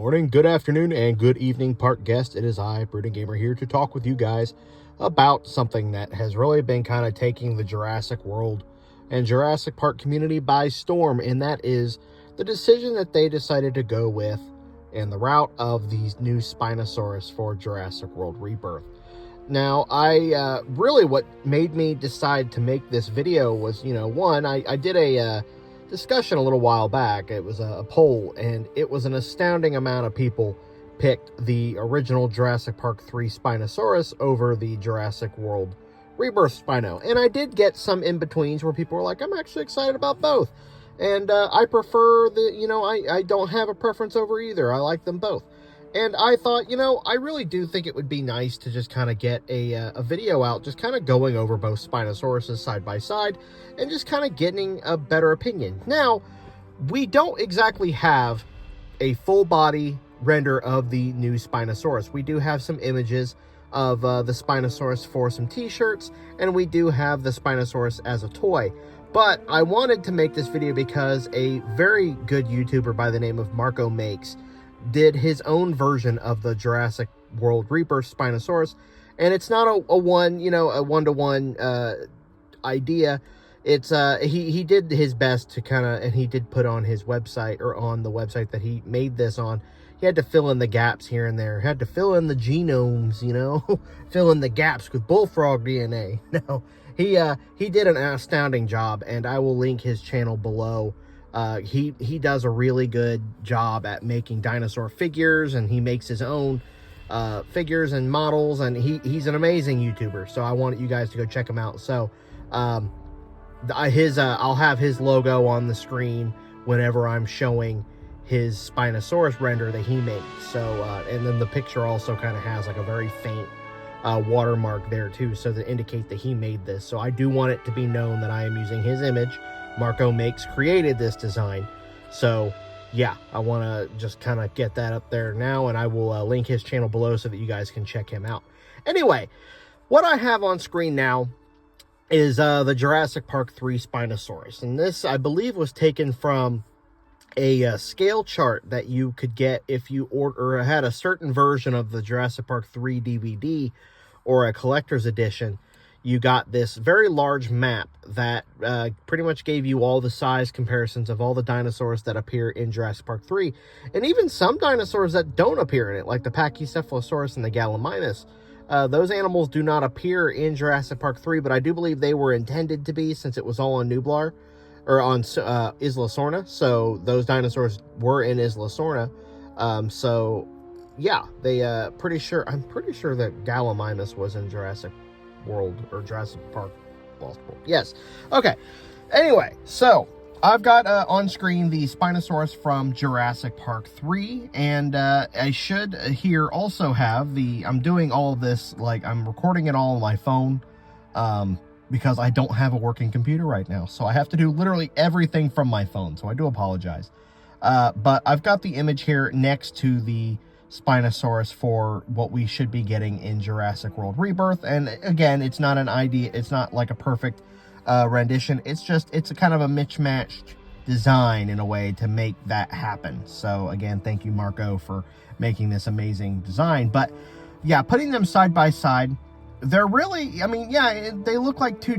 morning, good afternoon, and good evening, park guest. It is I, Brooding Gamer, here to talk with you guys about something that has really been kind of taking the Jurassic World and Jurassic Park community by storm, and that is the decision that they decided to go with in the route of these new Spinosaurus for Jurassic World Rebirth. Now, what made me decide to make this video was, one, I did a discussion a little while back. It was a poll, and it was an astounding amount of people picked the original Jurassic Park 3 Spinosaurus over the Jurassic World Rebirth Spino. And I did get some in-betweens where people were like, I'm actually excited about both. And I prefer I don't have a preference over either. I like them both. And I thought, I really do think it would be nice to just kind of get a video out, just kind of going over both Spinosauruses side by side, and just kind of getting a better opinion. Now, we don't exactly have a full body render of the new Spinosaurus. We do have some images of the Spinosaurus for some t-shirts, and we do have the Spinosaurus as a toy. But I wanted to make this video because a very good YouTuber by the name of Marco Makes did his own version of the Jurassic World Rebirth Spinosaurus, and it's not a one-to-one idea. It's he did his best to kind of, and he did put on his website, or on the website that he made this on, he had to fill in the gaps here and there, had to fill in the genomes, fill in the gaps with bullfrog DNA. No, he did an astounding job, and I will link his channel below. He does a really good job at making dinosaur figures, and he makes his own figures and models, and he's an amazing YouTuber. So I wanted you guys to go check him out. So I'll have his logo on the screen whenever I'm showing his Spinosaurus render that he made. So and then the picture also kind of has like a very faint watermark there too, so to indicate that he made this. So I do want it to be known that I am using his image. Marco Makes created this design. So yeah, I want to just kind of get that up there now, and I will link his channel below so that you guys can check him out. Anyway, what I have on screen now is the Jurassic Park 3 Spinosaurus, and this, I believe, was taken from a scale chart that you could get if you had a certain version of the Jurassic Park 3 DVD or a collector's edition. You got this very large map that pretty much gave you all the size comparisons of all the dinosaurs that appear in Jurassic Park 3, and even some dinosaurs that don't appear in it, like the Pachycephalosaurus and the Gallimimus. Those animals do not appear in Jurassic Park 3, but I do believe they were intended to be, since it was all on Nublar, or on Isla Sorna. So those dinosaurs were in Isla Sorna. So yeah, I'm pretty sure that Gallimimus was in Jurassic World, or Jurassic Park Lost World. Yes. Okay. Anyway, so I've got on screen the Spinosaurus from Jurassic Park 3, and I should here also have I'm doing all of this, like, I'm recording it all on my phone, because I don't have a working computer right now, so I have to do literally everything from my phone, so I do apologize. But I've got the image here next to the Spinosaurus for what we should be getting in Jurassic World Rebirth. And again, it's not an idea, it's not like a perfect rendition, it's a kind of a mismatched design in a way to make that happen. So again, thank you, Marco, for making this amazing design. But yeah, putting them side by side, they're really, they look like two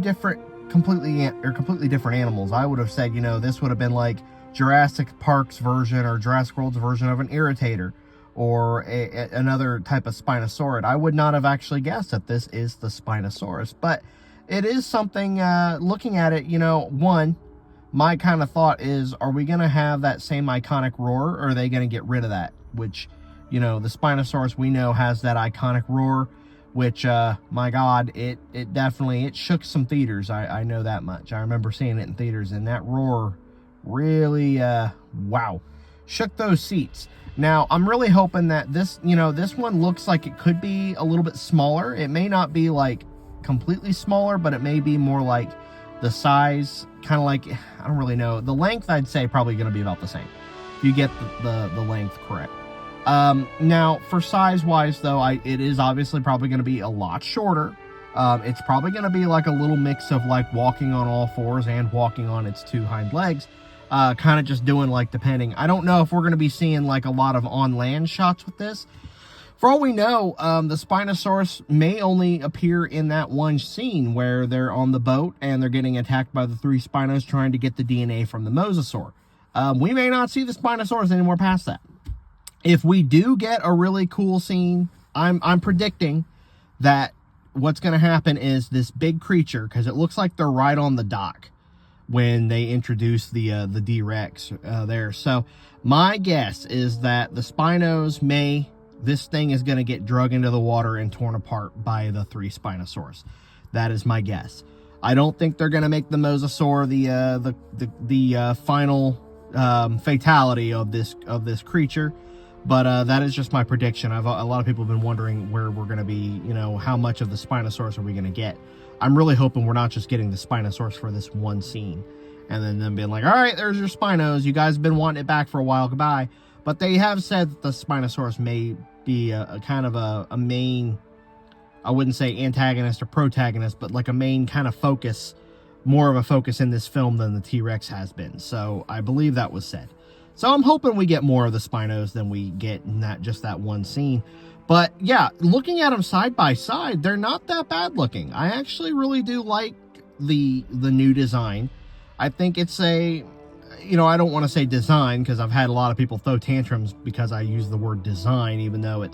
completely different animals. I would have said, this would have been like Jurassic Park's version, or Jurassic World's version of an Irritator, or another type of Spinosaurid. I would not have actually guessed that this is the Spinosaurus, but it is something, looking at it, one, my kind of thought is, are we going to have that same iconic roar, or are they going to get rid of that? Which, the Spinosaurus we know has that iconic roar, which, my God, it definitely shook some theaters. I know that much. I remember seeing it in theaters, and that roar really, wow, shook those seats. Now, I'm really hoping that this one looks like it could be a little bit smaller. It may not be, like, completely smaller, but it may be more like the size, kind of like, I don't really know. The length, I'd say, probably going to be about the same, if you get the length correct. Now, for size-wise, though, it is obviously probably going to be a lot shorter. It's probably going to be like a little mix of, like, walking on all fours and walking on its two hind legs. kind of just doing like depending. I don't know if we're going to be seeing like a lot of on land shots with this. For all we know, the Spinosaurus may only appear in that one scene where they're on the boat and they're getting attacked by the 3 Spinos trying to get the DNA from the Mosasaur. We may not see the Spinosaurus anymore past that. If we do get a really cool scene, I'm predicting that what's going to happen is this big creature, because it looks like they're right on the dock when they introduce the D-Rex there. So my guess is that the Spinos this thing is going to get drug into the water and torn apart by the 3 Spinosaurus. That is my guess. I don't think they're going to make the Mosasaur the final fatality of this creature, but that is just my prediction. A lot of people have been wondering where we're going to be, how much of the Spinosaurus are we going to get. I'm really hoping we're not just getting the Spinosaurus for this one scene, and then them being like, all right, there's your Spinos. You guys have been wanting it back for a while. Goodbye. But they have said that the Spinosaurus may be a kind of a main, I wouldn't say antagonist or protagonist, but like a main kind of focus, more of a focus in this film than the T-Rex has been. So I believe that was said. So I'm hoping we get more of the Spinos than we get in just that one scene. But yeah, looking at them side by side, they're not that bad looking. I actually really do like the new design. I think it's I don't want to say design, because I've had a lot of people throw tantrums because I use the word design, even though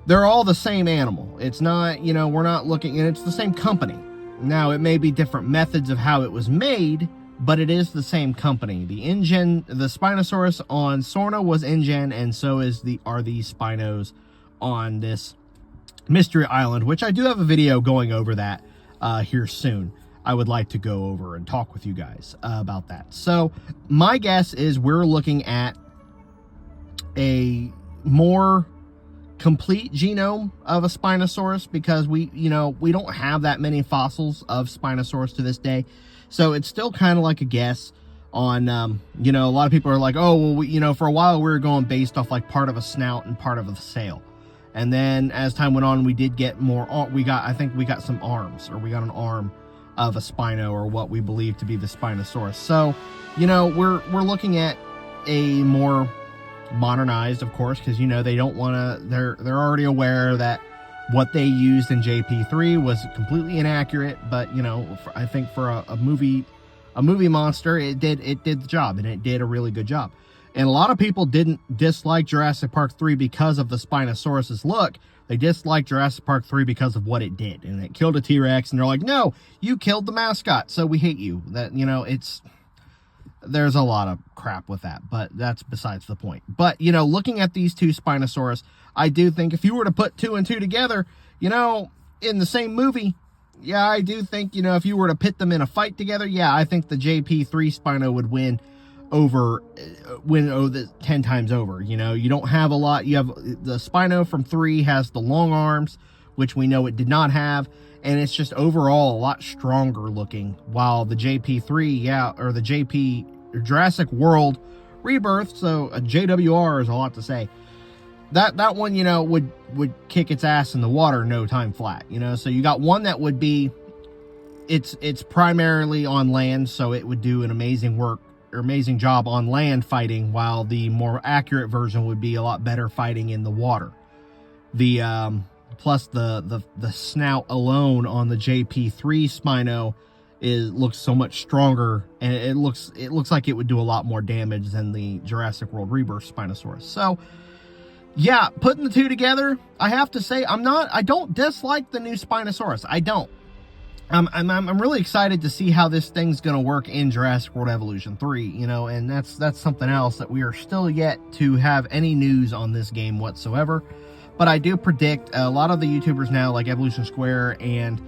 they're all the same animal. It's not, we're not looking, and it's the same company. Now, it may be different methods of how it was made, but it is the same company. The Spinosaurus on Sorna was InGen, and so are these Spinos on this Mystery Island, which I do have a video going over that here soon. I would like to go over and talk with you guys about that. So my guess is we're looking at a more complete genome of a Spinosaurus, because we don't have that many fossils of Spinosaurus to this day. So it's still kind of like a guess on, a lot of people are like, oh, well, for a while we were going based off like part of a snout and part of a sail. And then as time went on, we did get more, I think we got some arms, or we got an arm of a Spino, or what we believe to be the Spinosaurus. So, we're looking at a more modernized, of course, because, they don't want to, they're already aware that what they used in JP3 was completely inaccurate, but, I think for a movie monster, it did the job, and it did a really good job. And a lot of people didn't dislike Jurassic Park 3 because of the Spinosaurus's look. They disliked Jurassic Park 3 because of what it did. And it killed a T-Rex, and they're like, no, you killed the mascot, so we hate you. That, there's a lot of crap with that, but that's besides the point. But, looking at these 2 Spinosaurus, I do think if you were to put 2 and 2 together, in the same movie, yeah, I do think, if you were to pit them in a fight together, yeah, I think the JP3 Spino would win 10 times over. You don't have a lot. You have the Spino from 3 has the long arms, which we know it did not have, and it's just overall a lot stronger looking, while the JP3, or the Jurassic World Rebirth, so a JWR is a lot to say, that one would kick its ass in the water no time flat. So you got one that would be, it's primarily on land, so it would do an amazing job on land fighting, while the more accurate version would be a lot better fighting in the water. The plus the snout alone on the JP3 Spino looks so much stronger, and it looks like it would do a lot more damage than the Jurassic World Rebirth Spinosaurus. So yeah, putting the 2 together, I have to say I don't dislike the new Spinosaurus. I don't. I'm really excited to see how this thing's going to work in Jurassic World Evolution 3, and that's something else that we are still yet to have any news on this game whatsoever. But I do predict a lot of the YouTubers now, like Evolution Square and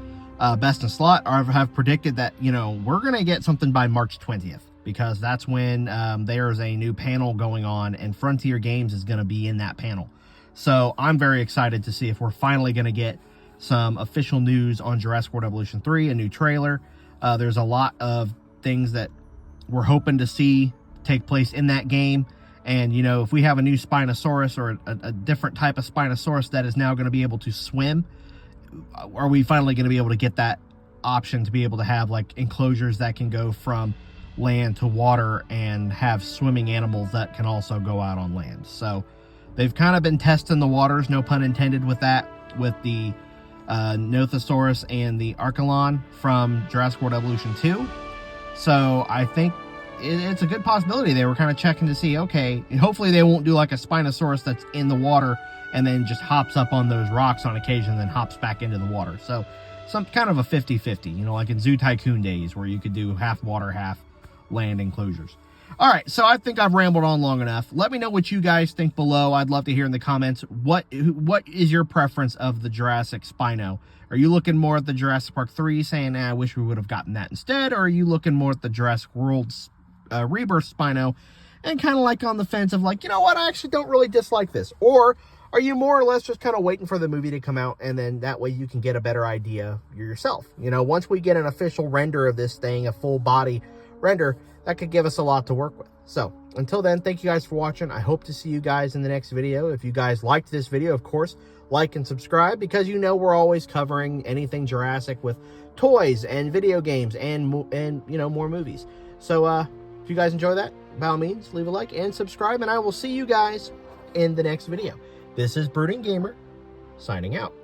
Best in Slot, have predicted that, we're going to get something by March 20th, because that's when there's a new panel going on, and Frontier Games is going to be in that panel. So I'm very excited to see if we're finally going to get some official news on Jurassic World Evolution 3, a new trailer. There's a lot of things that we're hoping to see take place in that game. And, if we have a new Spinosaurus, or a different type of Spinosaurus that is now going to be able to swim, are we finally going to be able to get that option to be able to have, like, enclosures that can go from land to water and have swimming animals that can also go out on land. So they've kind of been testing the waters, no pun intended with that, with the Nothosaurus and the Archelon from Jurassic World Evolution 2. So I think it's a good possibility. They were kind of checking to see, okay, hopefully they won't do like a Spinosaurus that's in the water and then just hops up on those rocks on occasion and then hops back into the water. So some kind of a 50-50, you know, like in Zoo Tycoon days where you could do half water, half land enclosures. All right, so I think I've rambled on long enough. Let me know what you guys think below. I'd love to hear in the comments, what is your preference of the Jurassic Spino? Are you looking more at the Jurassic Park 3 saying, I wish we would have gotten that instead? Or are you looking more at the Jurassic World Rebirth Spino and kind of like on the fence of like, you know what, I actually don't really dislike this? Or are you more or less just kind of waiting for the movie to come out and then that way you can get a better idea yourself? You know, once we get an official render of this thing, a full body render, that could give us a lot to work with. So until then, thank you guys for watching. I hope to see you guys in the next video. If you guys liked this video, of course, like and subscribe, because you know we're always covering anything Jurassic with toys and video games and you know, more movies. So if you guys enjoy that, by all means, leave a like and subscribe, and I will see you guys in the next video. This is Brooding Gamer, signing out.